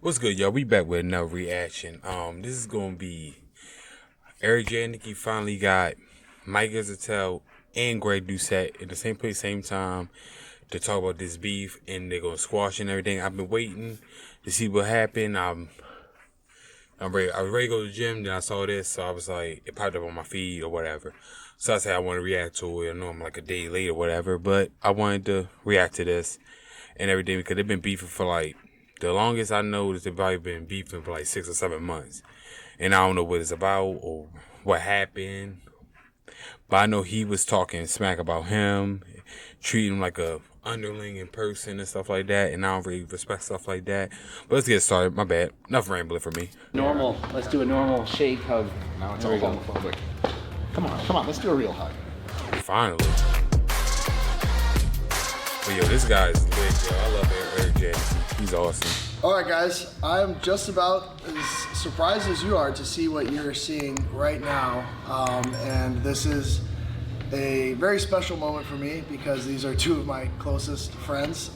What's good, y'all? We back with another reaction. This is gonna be Eric J and Nikki finally got Mike Doucette and Greg Doucette in the same place, same time to talk about this beef, and they're gonna squash and everything. I've been waiting to see what happened. I'm ready. I was ready to go to the gym. Then I saw this, so I was like, it popped up on my feed or whatever. So I said I want to react to it. I know I'm like a day late or whatever, but I wanted to react to this and everything because they've been beefing for like. The longest I know is they've probably been beefing for like 6 or 7 months. And I don't know what it's about or what happened. But I know he was talking smack about him, treating him like a underling in person and stuff like that. And I don't really respect stuff like that. But let's get started. My bad. Enough rambling for me. Normal. Let's do a normal shake hug. Now it's all homophobic. Come on, let's do a real hug. Finally. But yo, this guy is lit, yo. I love Eric J. He's awesome. All right, guys. I'm just about as surprised as you are to see what you're seeing right now. And this is a very special moment for me because these are two of my closest friends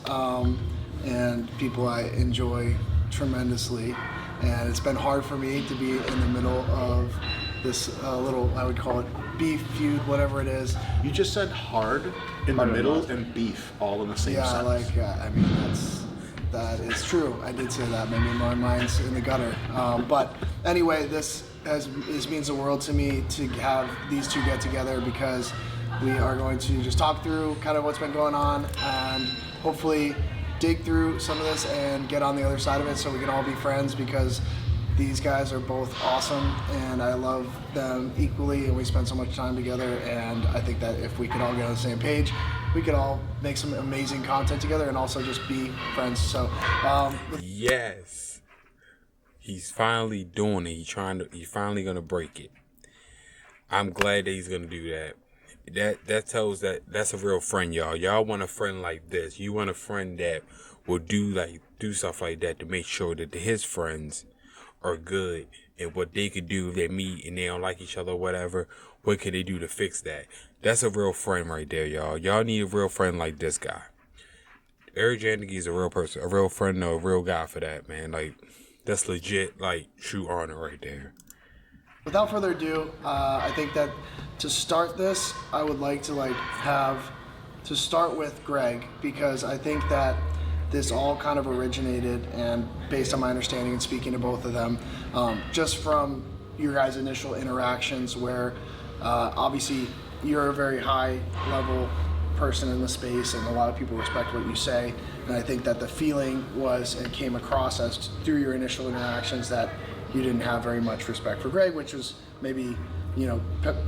and people I enjoy tremendously. And it's been hard for me to be in the middle of this little, I would call it beef feud, whatever it is. You just said hard in the middle and beef all in the same sentence. I mean, that is true. I did say that. Maybe my mind's in the gutter. But anyway, this means the world to me to have these two get together because we are going to just talk through kind of what's been going on and hopefully dig through some of this and get on the other side of it so we can all be friends because these guys are both awesome and I love them equally and we spend so much time together, and I think that if we could all get on the same page, we could all make some amazing content together and also just be friends. So yes, he's finally doing it. He's finally gonna break it. I'm glad that he's gonna do that. That tells that's a real friend, y'all. Y'all want a friend like this. You want a friend that will do stuff like that to make sure that his friends are good and what they could do if they meet and they don't like each other or whatever. What could they do to fix that? That's a real friend right there, y'all. Y'all need a real friend like this guy. Eric J is a real person, a real friend, or a real guy for that, man. Like, that's legit, like, true honor right there. Without further ado, I think that to start this, I would like to start with Greg because I think that this all kind of originated, and based on my understanding and speaking to both of them, just from your guys' initial interactions where obviously you're a very high level person in the space and a lot of people respect what you say, and I think that the feeling was and came across as through your initial interactions that you didn't have very much respect for Greg, which was maybe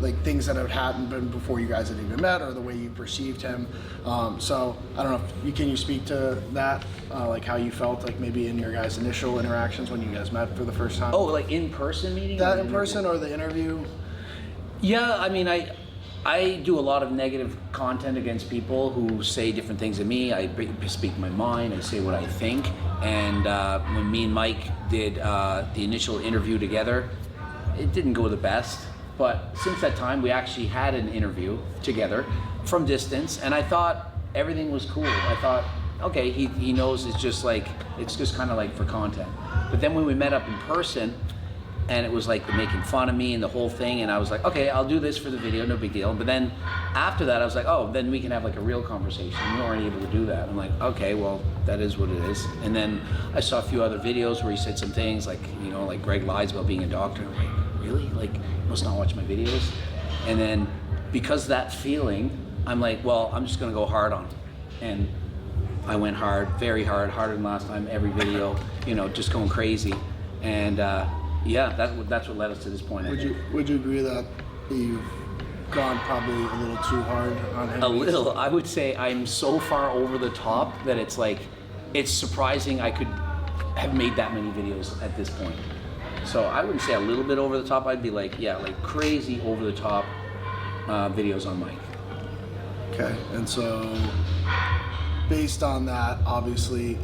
like things that had happened before you guys had even met or the way you perceived him. So I don't know, can you speak to that, like how you felt like maybe in your guys' initial interactions when you guys met for the first time? Oh, like in-person meeting? That in person or the interview? Yeah, I mean, I do a lot of negative content against people who say different things to me. I speak my mind, I say what I think. And when me and Mike did the initial interview together, it didn't go the best. But since that time, we actually had an interview together from distance, and I thought everything was cool. I thought, okay, he knows it's just kind of like for content. But then when we met up in person, and it was like making fun of me and the whole thing, and I was like, okay, I'll do this for the video, no big deal. But then after that, I was like, oh, then we can have like a real conversation. We weren't able to do that. I'm like, okay, well, that is what it is. And then I saw a few other videos where he said some things like, like Greg lies about being a doctor. I'm like, really? Like, you must not watch my videos? And then because of that feeling, I'm like, well, I'm just gonna go hard on him. And I went hard, very hard, harder than last time, every video, just going crazy. And yeah, that's what led us to this point. Would you agree that you've gone probably a little too hard on him? A little. I would say I'm so far over the top that it's like, it's surprising I could have made that many videos at this point. So I wouldn't say a little bit over the top. I'd be like, yeah, like crazy over the top videos on Mike. Okay, and so based on that, obviously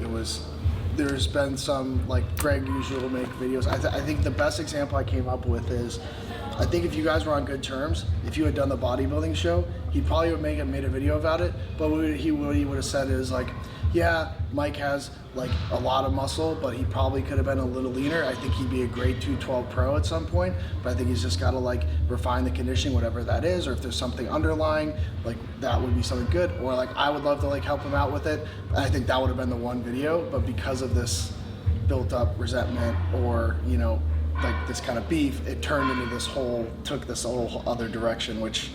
there's been some, like Greg usually will make videos. I think the best example I came up with is I think if you guys were on good terms, if you had done the bodybuilding show, he probably would made a video about it. But what he would have said is like, yeah, Mike has like a lot of muscle, but he probably could have been a little leaner. I think he'd be a grade 212 pro at some point, but I think he's just got to like refine the conditioning, whatever that is, or if there's something underlying, like that would be something good. Or like I would love to like help him out with it. I think that would have been the one video, but because of this built up resentment or, you know, like this kind of beef, it turned into took this whole other direction, which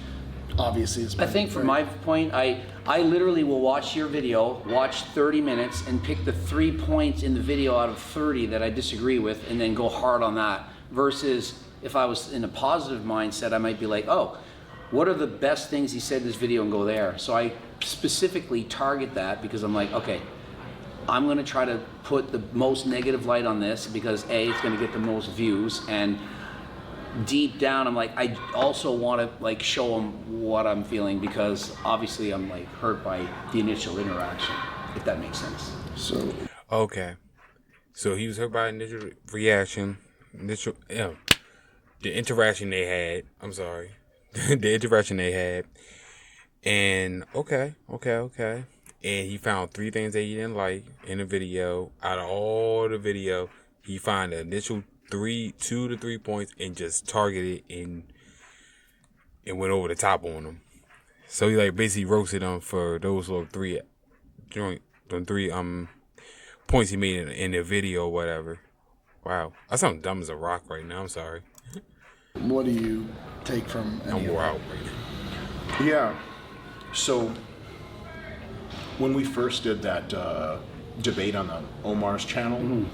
obviously is. I think from my point, I literally will watch your video, watch 30 minutes, and pick the 3 points in the video out of 30 that I disagree with, and then go hard on that. Versus if I was in a positive mindset, I might be like, oh, what are the best things he said in this video, and go there. So I specifically target that because I'm like, okay, I'm gonna try to put the most negative light on this because A, it's gonna get the most views, and deep down I'm like, I also want to like show them what I'm feeling because obviously I'm like hurt by the initial interaction, if that makes sense. So okay, so he was hurt by initial reaction, the interaction they had. I'm sorry, the interaction they had, and okay, and he found 3 things that he didn't like in the video. Out of all the video, he found the initial 2 to 3 points and just targeted and went over the top on them. So he like basically roasted them for those little 3 points he made in the video or whatever. Wow, I sound dumb as a rock right now. I'm sorry. What do you take from? I'm wore out right now. Yeah. So when we first did that debate on the Omar's channel,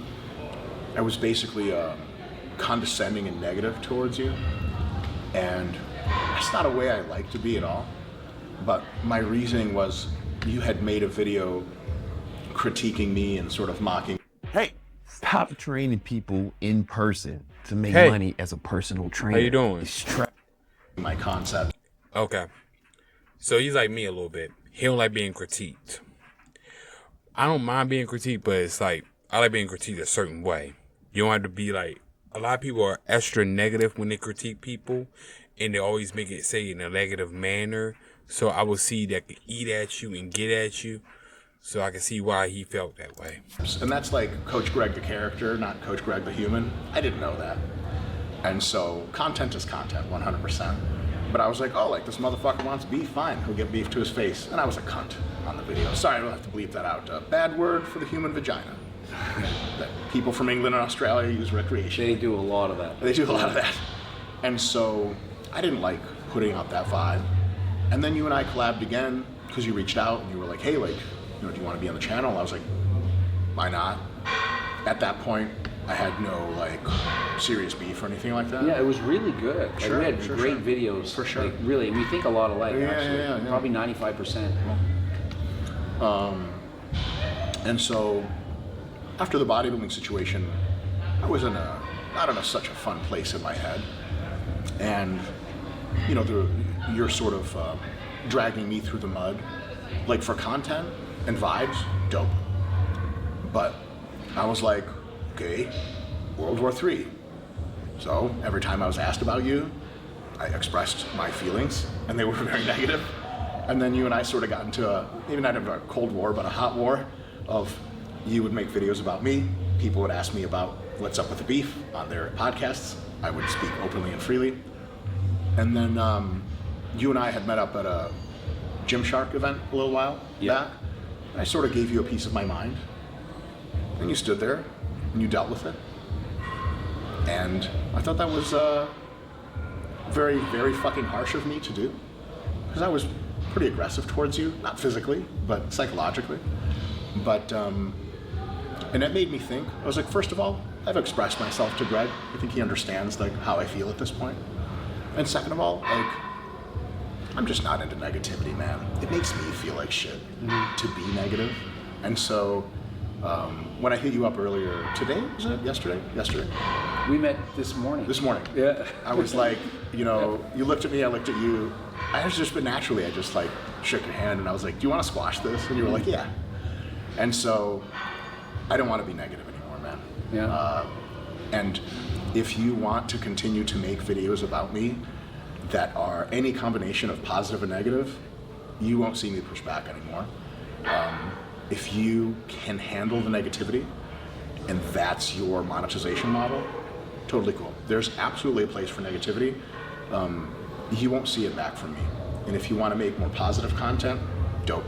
I was basically condescending and negative towards you, and that's not a way I like to be at all. But my reasoning was you had made a video critiquing me and sort of mocking. Hey, stop training people in person to make money as a personal trainer. How you doing? My concept. Okay, so he's like me a little bit. He don't like being critiqued. I don't mind being critiqued, but it's like I like being critiqued a certain way. You don't have to be like, a lot of people are extra negative when they critique people, and they always make it say in a negative manner. So I will see that could eat at you and get at you. So I can see why he felt that way. And that's like Coach Greg the character, not Coach Greg the human. I didn't know that. And so content is content, 100%. But I was like, oh, like this motherfucker wants beef, fine. He'll get beef to his face. And I was a cunt on the video. Sorry, I don't have to bleep that out. Bad word for the human vagina. That people from England and Australia use recreation. They do a lot of that. They do a lot of that. And so I didn't like putting out that vibe. And then you and I collabed again because you reached out and you were like, hey, like, you know, do you want to be on the channel? I was like, why not? At that point, I had no like serious beef or anything like that. Yeah, it was really good. Like, Sure, we had great videos. For sure. Like, really, we think a lot alike, actually. Yeah. Probably 95%. And so after the bodybuilding situation, I was in not in such a fun place in my head. And, you know, you're sort of dragging me through the mud. Like for content and vibes, dope. But I was like, okay, World War III. So every time I was asked about you, I expressed my feelings, and they were very negative. And then you and I sort of got into maybe not a Cold War, but a hot war of you would make videos about me. People would ask me about what's up with the beef on their podcasts. I would speak openly and freely. And then you and I had met up at a Gymshark event a little while back. And I sort of gave you a piece of my mind. And you stood there and you dealt with it. And I thought that was very, very fucking harsh of me to do. Because I was pretty aggressive towards you, not physically, but psychologically. But, and that made me think. I was like, first of all, I've expressed myself to Greg. I think he understands like how I feel at this point. And second of all, like, I'm just not into negativity, man. It makes me feel like shit to be negative. And so when I hit you up earlier today, was it yesterday? Yesterday. We met this morning. This morning. Yeah. I was like, you know, you looked at me, I looked at you. I was just, but naturally, I just like shook your hand and I was like, do you want to squash this? And you were like, yeah. And so I don't want to be negative anymore, man. Yeah. And if you want to continue to make videos about me that are any combination of positive and negative, you won't see me push back anymore. If you can handle the negativity and that's your monetization model, totally cool. There's absolutely a place for negativity. You won't see it back from me. And if you want to make more positive content, dope.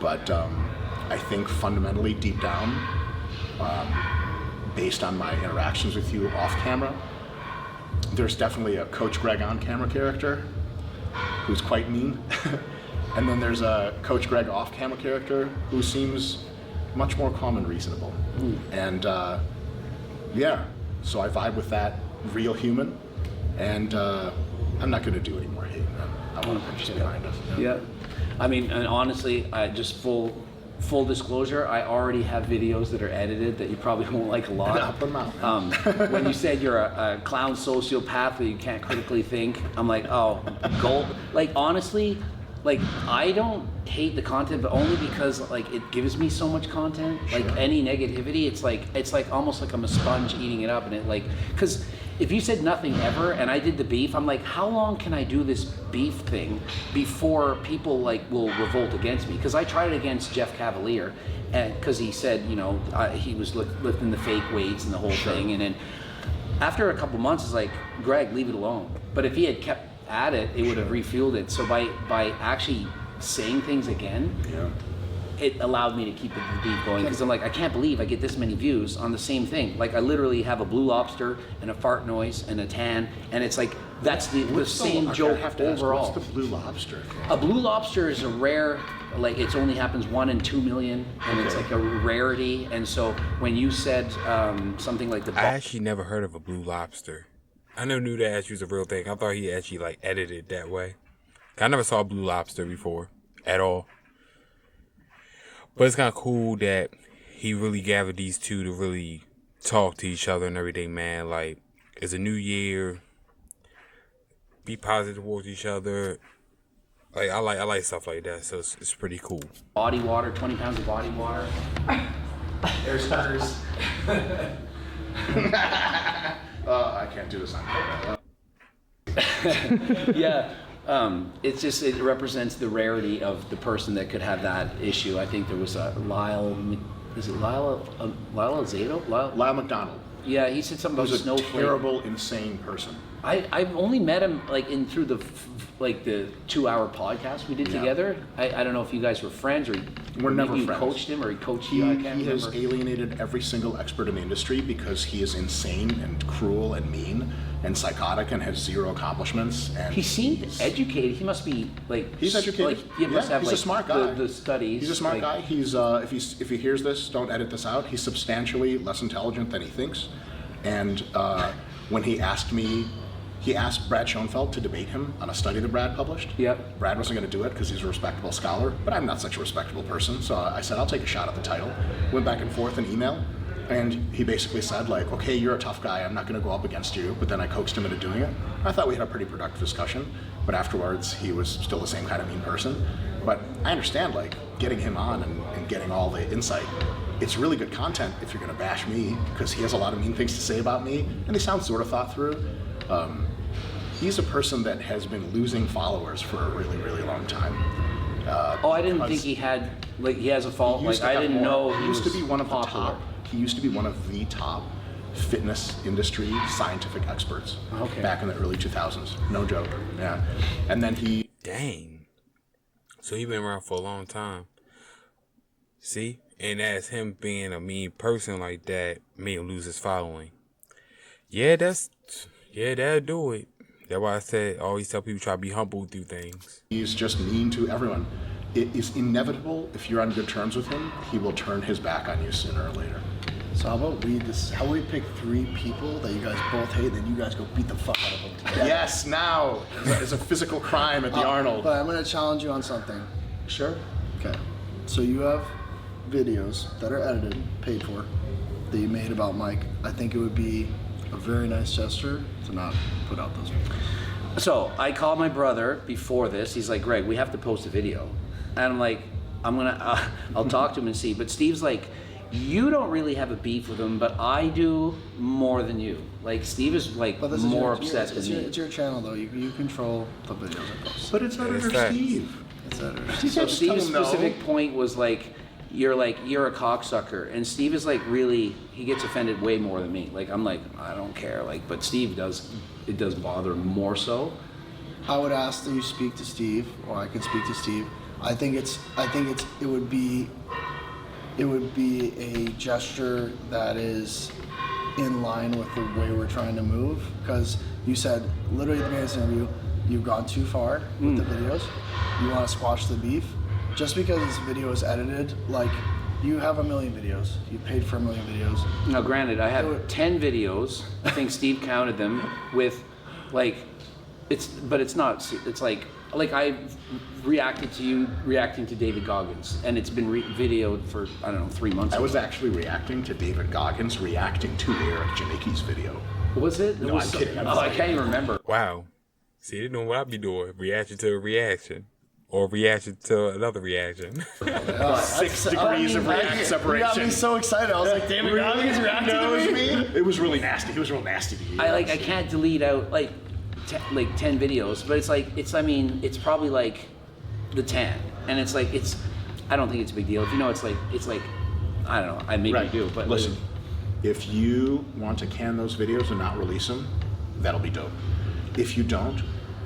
But I think fundamentally, deep down, based on my interactions with you off camera, there's definitely a Coach Greg on camera character who's quite mean. And then there's a Coach Greg off camera character who seems much more calm and reasonable. And yeah, so I vibe with that real human, and I'm not going to do any more hate. I want to put this behind us. Yeah. I mean, and honestly, just full disclosure, I already have videos that are edited that you probably won't like a lot. I'll put them out. When you said you're a clown sociopath that you can't critically think, I'm like, oh, gold. Like, honestly, like, I don't hate the content, but only because like it gives me so much content. Like any negativity, it's like almost like I'm a sponge eating it up, and it like, because if you said nothing ever and I did the beef, I'm like, how long can I do this beef thing before people like will revolt against me? Because I tried it against Jeff Cavalier, and because he said, you know, he was lifting the fake weights and the whole thing, and then after a couple months, it's like, Greg, leave it alone. But if he had kept at it, it would have refueled it. So by actually saying things again, it allowed me to keep the beef going, because I'm like, I can't believe I get this many views on the same thing. Like, I literally have a blue lobster and a fart noise and a tan, and it's like, that's the same joke overall. What's the blue lobster? A blue lobster is a rare, like, it only happens 1 in 2 million, and it's like a rarity. And so when you said something like I actually never heard of a blue lobster. I never knew that actually was a real thing. I thought he actually like edited that way. I never saw blue lobster before at all. But it's kind of cool that he really gathered these two to really talk to each other and everything, man. Like, it's a new year. Be positive towards each other. Like, I like stuff like that, so it's pretty cool. body water, 20 pounds of body water. There's hers. I can't do this on camera. Yeah. It's just, it represents the rarity of the person that could have that issue. I think there was a Lyle Zato? Lyle McDonald. Yeah, he said something about Who's a snowflake. terrible, insane person. I've only met him like through the 2-hour podcast we did together. I don't know if you guys were friends, or We're never you friends. coached him, or he coached you. I can't He has remember. alienated every single expert in the industry because he is insane and cruel and mean and psychotic and has zero accomplishments. And He seemed educated. He must be like, He's educated. Like, he must have he's like a smart guy. The studies. He's a smart like, guy. He's if he hears this, don't edit this out. He's substantially less intelligent than he thinks. And when he asked Brad Schoenfeld to debate him on a study that Brad published. Yep. Brad wasn't going to do it because he's a respectable scholar, but I'm not such a respectable person. So I said, I'll take a shot at the title. Went back and forth in email, and he basically said, like, okay, you're a tough guy. I'm not going to go up against you. But then I coaxed him into doing it. I thought we had a pretty productive discussion, but afterwards he was still the same kind of mean person. But I understand, like, getting him on and getting all the insight. It's really good content if you're going to bash me, because he has a lot of mean things to say about me, and they sound sort of thought through. He's a person that has been losing followers for a really, really long time. I didn't think he had, like, he has a fault. Like, I didn't know he used to be one of popular. the top. He used to be one of the top fitness industry scientific experts. Okay. Back in the early 2000s. No joke. Yeah. And then he. Dang. So he been around for a long time. See? And as him being a mean person like that made him lose his following. Yeah, that'll do it. That's why I said, always tell people try to be humble through things. He's just mean to everyone. It is inevitable, if you're on good terms with him, he will turn his back on you sooner or later. So how about we pick 3 people that you guys both hate, then you guys go beat the fuck out of them together. Yes, now is a physical crime at the Arnold. But I'm gonna challenge you on something. Sure. Okay. So you have videos that are edited, paid for, that you made about Mike. I think it would be a very nice gesture to not put out those videos. So I called my brother before this. He's like, Greg, we have to post a video. And I'm like, I'll talk to him and see. But Steve's like, you don't really have a beef with him, but I do more than you. Like Steve is like But this more is upset than me. It's your channel though. You control the videos I post. But it's editor facts. Steve. It's editor. So Just Steve's tell him no. specific point was like you're a cocksucker, and Steve is like really he gets offended way more than me. Like I'm like I don't care. Like but Steve does bother him more so. I would ask that you speak to Steve, or I can speak to Steve. I think it would be a gesture that is in line with the way we're trying to move. Because you said literally at the beginning of this interview, you've gone too far with the videos. You want to squash the beef. Just because this video is edited, like you have 1 million videos. You paid for 1 million videos. Now, granted, I have 10 videos. I think Steve counted them with, like, it's like I reacted to you reacting to David Goggins, and it's been videoed for, I don't know, 3 months. I was actually reacting to David Goggins reacting to Eric Janicki's video. Was it? No, I'm kidding. I can't even remember. Wow. See, they know what I be doing. Reaction to a reaction. Or reaction to another reaction. 6 degrees of separation. You got me so excited. I was like, David Goggins reacted to me? It was really nasty. He was real nasty to you. I can't delete out like 10 videos, but it's probably like the 10, and it's like I don't think it's a big deal. If you know, it's like I don't know. I maybe Right. do, but listen, if you want to can those videos and not release them, that'll be dope. If you don't,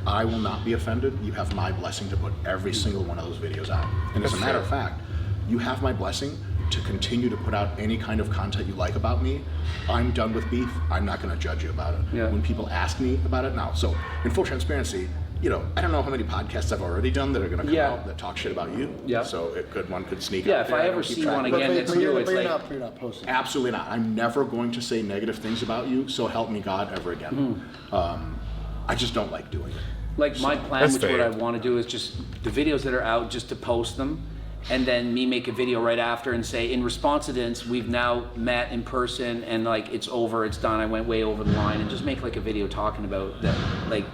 I will not be offended. You have my blessing to put every single one of those videos out. And as a matter of fact, you have my blessing to continue to put out any kind of content you like about me. I'm done with beef. I'm not going to judge you about it. Yeah. When people ask me about it now, so in full transparency, I don't know how many podcasts I've already done that are going to come out that talk shit about you. Yeah. So one could sneak yeah, out if there. I don't ever keep see track one of it. again that's new, it's like you're not posting. Absolutely not. I'm never going to say negative things about you, so help me God, ever again. I just don't like doing it. Like my plan, That's which what fair. I want to do is just the videos that are out, just to post them, and then me make a video right after and say, in response to this, we've now met in person, and like it's over, it's done. I went way over the line, and just make like a video talking about that. Like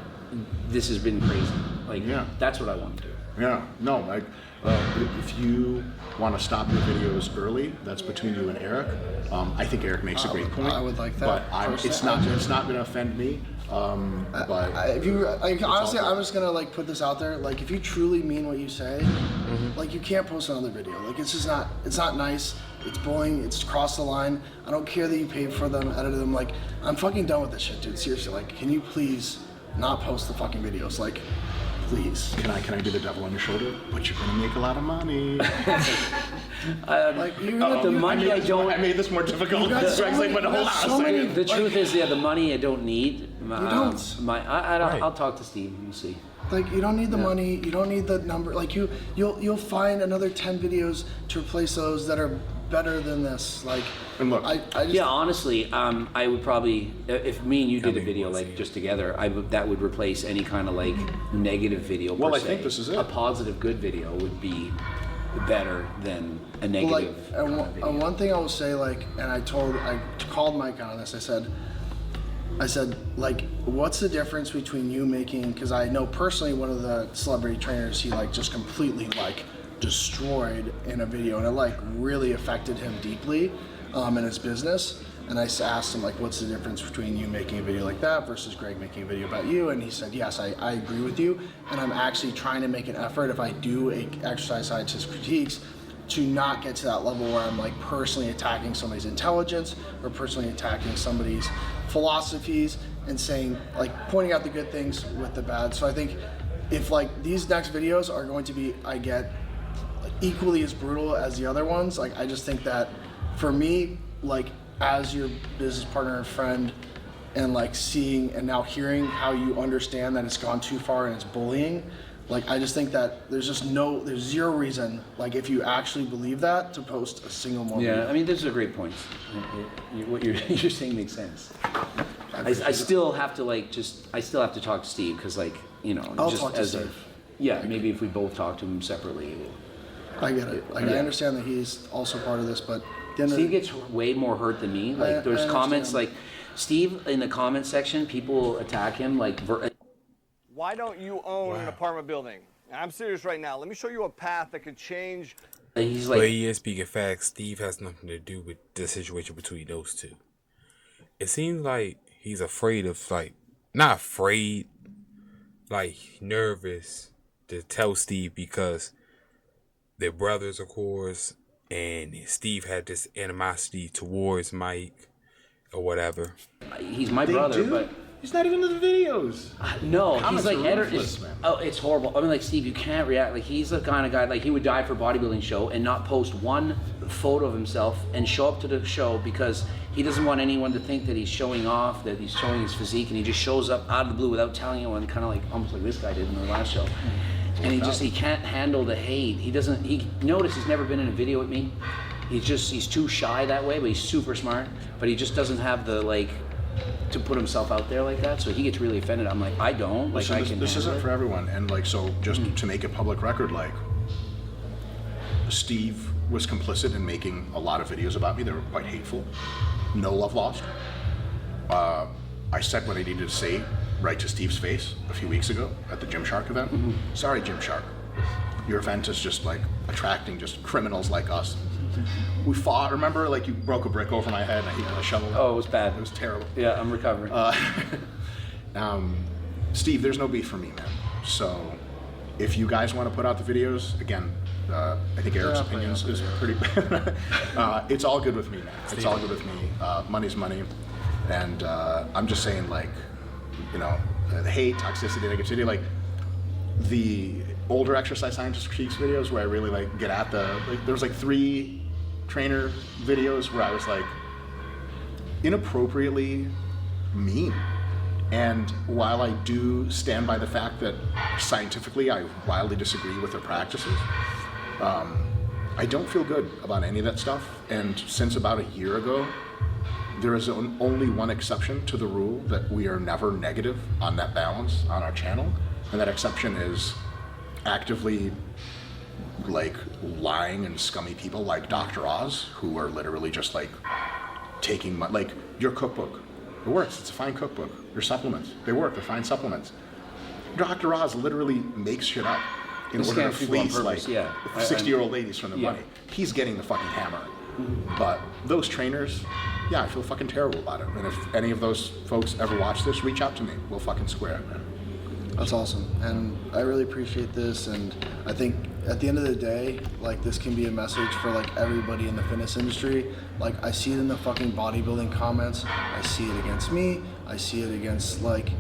this has been crazy. Like that's what I want to do. Yeah, no, like if you want to stop your videos early, that's between you and Eric. I think Eric makes a great point. I would like that. But it's not going to offend me. But If you honestly, I'm just gonna like put this out there. Like, if you truly mean what you say, like you can't post another video. Like it's not nice. It's bullying. It's crossed the line. I don't care that you paid for them, edited them. Like I'm fucking done with this shit, dude. Seriously. Like, can you please not post the fucking videos? Like, please. can I be the devil on your shoulder? But you're gonna make a lot of money. Like you're gonna The money I don't. I made this more difficult. got so Greg's like, but many- hold you got on a so many- second. The truth is, the money I don't need. You don't. I'll talk to Steve and see. Like you don't need the money, you don't need the number. Like you'll find another 10 videos to replace those that are better than this. Like, And look, I just, Yeah, honestly, I would probably, if me and you did a video like just together, that would replace any kind of like negative video. Well, per I think se. this is it. A positive good video would be better than a well, like, negative and one thing I will say, like, and I called Mike on this. I said, like, what's the difference between you making? Because I know personally one of the celebrity trainers, he like just completely like destroyed in a video, and it like really affected him deeply in his business. And I asked him, like, what's the difference between you making a video like that versus Greg making a video about you? And he said, yes, I agree with you. And I'm actually trying to make an effort, if I do exercise scientist critiques, to not get to that level where I'm like personally attacking somebody's intelligence or personally attacking somebody's philosophies and saying, like, pointing out the good things with the bad. So I think if like these next videos are going to be, I get, equally as brutal as the other ones, like I just think that for me, like, as your business partner and friend, and like seeing and now hearing how you understand that it's gone too far and it's bullying, like I just think that there's zero reason, like if you actually believe that, to post a single more Yeah, video. I mean, those are great points. What you're saying makes sense. I still have to I still have to talk to Steve because I'll just talk to as Steve. maybe if we both talk to him separately. I get it. Like, I understand that he's also part of this, but the end of Steve the- gets way more hurt than me. I Like there's comments understand. like Steve in the comment section, people attack him like Why don't you own an apartment building? I'm serious right now. Let me show you a path that could change. He's But like, he is speaking facts. Steve has nothing to do with the situation between those two. It seems like he's afraid of, like, not afraid, like nervous to tell Steve because they're brothers, of course, and Steve had this animosity towards Mike or whatever. he's my brother, but He's not even in the videos. no, Comments he's like are ruthless, man. oh, it's horrible. I mean, like, Steve, you can't react. Like, he's the kind of guy, like, he would die for a bodybuilding show and not post one photo of himself and show up to the show because he doesn't want anyone to think that he's showing off, that he's showing his physique, and he just shows up out of the blue without telling anyone, kind of like almost like this guy did in the last show. And he can't handle the hate. Notice he's never been in a video with me. He's too shy that way, but he's super smart. But he just doesn't have the, like, to put himself out there like that, so he gets really offended. I'm like, I don't. Like, Listen, this isn't for everyone, and like, so just to make a public record, like, Steve was complicit in making a lot of videos about me that were quite hateful. No love lost. I said what I needed to say right to Steve's face a few weeks ago at the Gymshark event. Sorry, Gymshark. Your event is just like attracting just criminals like us. We fought. Remember, like, you broke a brick over my head and I hit it with a shovel. Oh, it was bad. It was terrible. Yeah, I'm recovering. Steve, there's no beef for me, man. So if you guys want to put out the videos, again, I think Eric's opinions is pretty. It's all good with me, man. It's all good with me. Money's money, and I'm just saying, like, you know, the hate, toxicity, negativity, like the older exercise scientist critiques videos where I really like get at the, like, there was like 3 trainer videos where I was like inappropriately mean. And while I do stand by the fact that scientifically I wildly disagree with their practices, I don't feel good about any of that stuff. And since about a year ago, there is only one exception to the rule that we are never negative on that balance on our channel. And that exception is actively, like, lying and scummy people like Dr. Oz, who are literally just like taking my, like, your cookbook. It works. It's a fine cookbook. Your supplements, they work. They're fine supplements. Dr. Oz literally makes shit up in order to fleece, like, 60-year-old ladies from the money. He's getting the fucking hammer. But those trainers, yeah, I feel fucking terrible about it. And if any of those folks ever watch this, reach out to me. We'll fucking square it, man. That's awesome, and I really appreciate this, and I think at the end of the day, like, this can be a message for, like, everybody in the fitness industry. Like, I see it in the fucking bodybuilding comments, I see it against me, I see it against, like,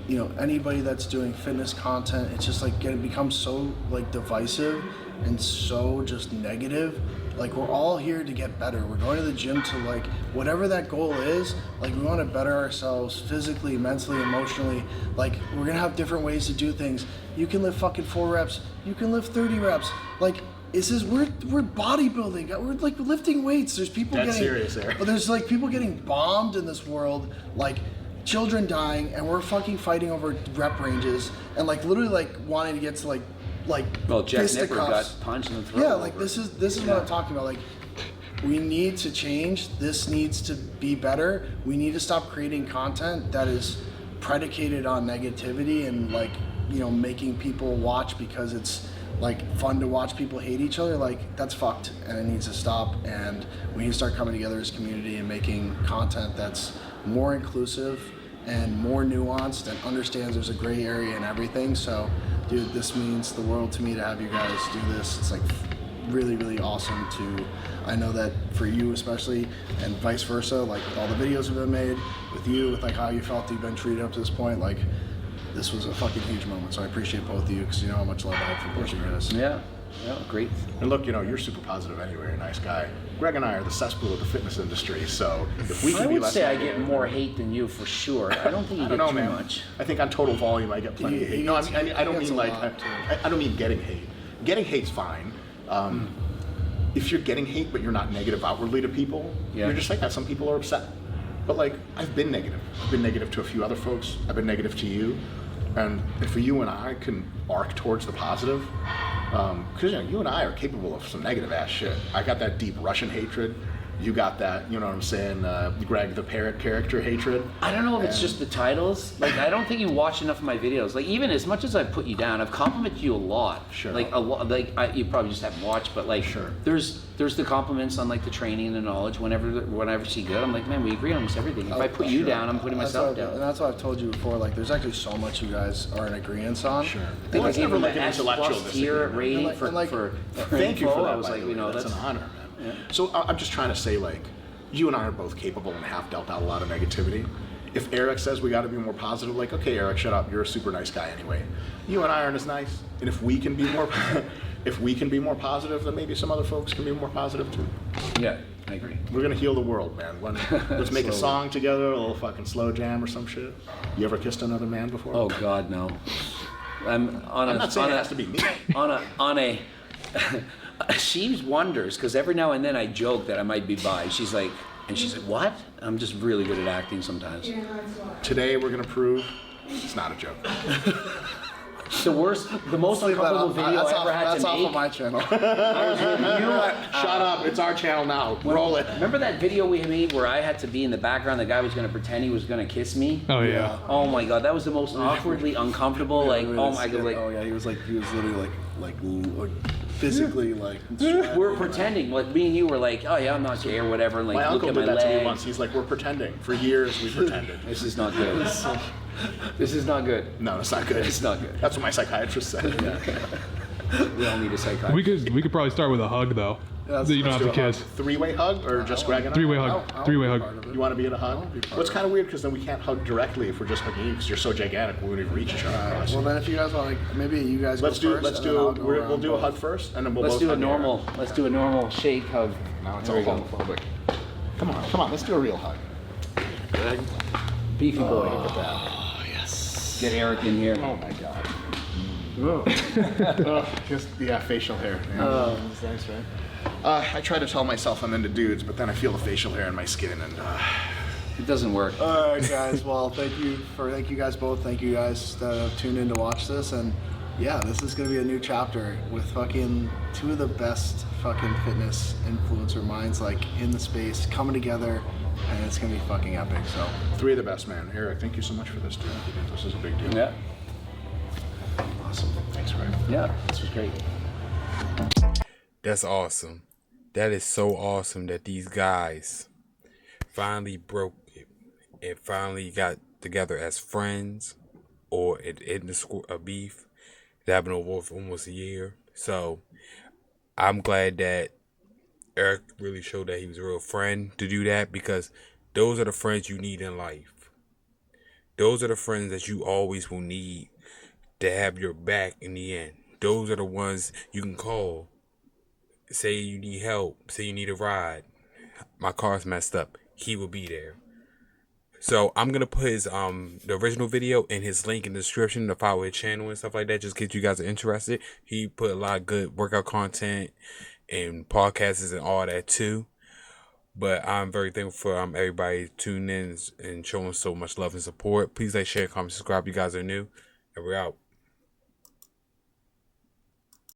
you know, anybody that's doing fitness content. It's just like becomes so, like, divisive and so just negative. Like, we're all here to get better. We're going to the gym to, like, whatever that goal is, like, we want to better ourselves physically, mentally, emotionally. Like, we're gonna have different ways to do things. You can lift fucking 4 reps, you can lift 30 reps. Like, we're bodybuilding, we're, like, lifting weights. There's people That's getting serious there. There's, like, people getting bombed in this world, like children dying, and we're fucking fighting over rep ranges and, like, literally, like, wanting to get to, like well, Jack Nipper fisticuffs. got punched in the throat. Yeah, like, this is what I'm talking about. Like, we need to change. This needs to be better. We need to stop creating content that is predicated on negativity and, like, you know, making people watch because it's, like, fun to watch people hate each other. Like, that's fucked, and it needs to stop. And we need to start coming together as a community and making content that's more inclusive and more nuanced and understands there's a gray area in everything. So, dude, this means the world to me to have you guys do this. It's, like, really, really awesome to, I know that for you especially, and vice versa, like, with all the videos have been made, with you, with, like, how you felt you've been treated up to this point, like, this was a fucking huge moment. So I appreciate both of you, because you know how much love I have for both of you guys. Yeah, great. And look, you know, you're super positive anyway. You're a nice guy. Greg and I are the cesspool of the fitness industry, so if we can I be would less say I negative, get more hate than you for sure. I don't think you I get don't know, too man. much. I think on total volume, I get plenty of hate. No, I mean, I don't gets mean, a like, lot, too. I don't mean getting hate. Getting hate's fine. If you're getting hate, but you're not negative outwardly to people, Yeah. you're just like that. Some people are upset. But, like, I've been negative. I've been negative to a few other folks. I've been negative to you. And if you and I can arc towards the positive, because, you know, you and I are capable of some negative ass shit. I got that deep Russian hatred. You got that, you know what I'm saying, Greg the Parrot character hatred. I don't know if it's just the titles. Like, I don't think you watch enough of my videos. Like, even as much as I put you down, I've complimented you a lot. Sure. Like, a lot. Like, you probably just haven't watched, but like, Sure. There's the compliments on like the training and the knowledge. Whenever see good, I'm like, man, we agree on almost everything. If I put you down, I'm putting myself down. And that's what I've told you before. Like, there's actually so much you guys are in agreement on. Sure. I think I it's gave never him like an an S intellectual plus tier disagreement. rating And for Thank you for that. I was by like, the you way. know, that's an honor, man. So I'm just trying to say, like, you and I are both capable and have dealt out a lot of negativity. If Eric says we got to be more positive, like, okay, Eric, shut up. You're a super nice guy anyway. You and I aren't as nice. And if we can be more, if we can be more positive, then maybe some other folks can be more positive too. Yeah, I agree. We're gonna heal the world, man. Let's make a song together, a little fucking slow jam or some shit. You ever kissed another man before? Oh God, no. I'm not saying it has to be me. on a she wonders, because every now and then I joke that I might be bi. She's like, what? I'm just really good at acting sometimes. Today we're gonna prove it's not a joke. The most uncomfortable video I ever had that's to off make. of my channel. Shut up! It's our channel now. Roll it. Remember that video we made where I had to be in the background? The guy was going to pretend he was going to kiss me. Oh yeah. Oh my God, that was the most awkwardly uncomfortable. Like, oh my God, like. Oh yeah, he was literally like physically like. We're pretending, like me and you were like, oh yeah, I'm not gay or whatever, and like My look uncle at my did that to me legs. once. He's like, we're pretending. For years we pretended. This is not good. This is not good. No, it's not good. It's not good. That's what my psychiatrist said. We all need a psychiatrist. We could probably start with a hug though. Yeah, So you don't have to kiss. Three-way hug or just Greg and I? Three-way I hug. don't Three-way be hug. part of it. You want to be in a hug? I'll be part Well, it's of kind of weird because then we can't hug directly if we're just hugging you because you're so gigantic. We wouldn't even reach each other. Well, then if you guys want, like, maybe you guys Let's go do. first. Let's and then I'll do. go We'll around do a both. hug first, and then we'll Let's both do a hug the air. normal. Let's do a normal shake hug. Now it's There we all go. homophobic. Come on. Let's do a real hug. Beefy boy. Oh yes. Get Eric in here. Oh my god. Just facial hair. Man. That's nice, right? I try to tell myself I'm into dudes, but then I feel the facial hair in my skin, and It doesn't work. All right, guys. Well, thank you guys both. Thank you guys that have tuned in to watch this, and yeah, this is gonna be a new chapter with fucking two of the best fucking fitness influencer minds like in the space coming together, and it's gonna be fucking epic. So three of the best, man. Eric, thank you so much for this, dude. This is a big deal. Yeah. Awesome. Thanks, Greg. Yeah. This was great. That's awesome. That is so awesome that these guys finally broke it and finally got together as friends, or it ended a beef that happened over for almost a year. So I'm glad that Eric really showed that he was a real friend to do that, because those are the friends you need in life. Those are the friends that you always will need to have your back in the end. Those are the ones you can call. Say you need help. Say you need a ride. My car's messed up. He will be there. So I'm gonna put his the original video and his link in the description to follow his channel and stuff like that, just in case you guys are interested. He put a lot of good workout content and podcasts and all that too. But I'm very thankful for everybody tuning in and showing so much love and support. Please like, share, comment, subscribe. You guys are new, and we're out.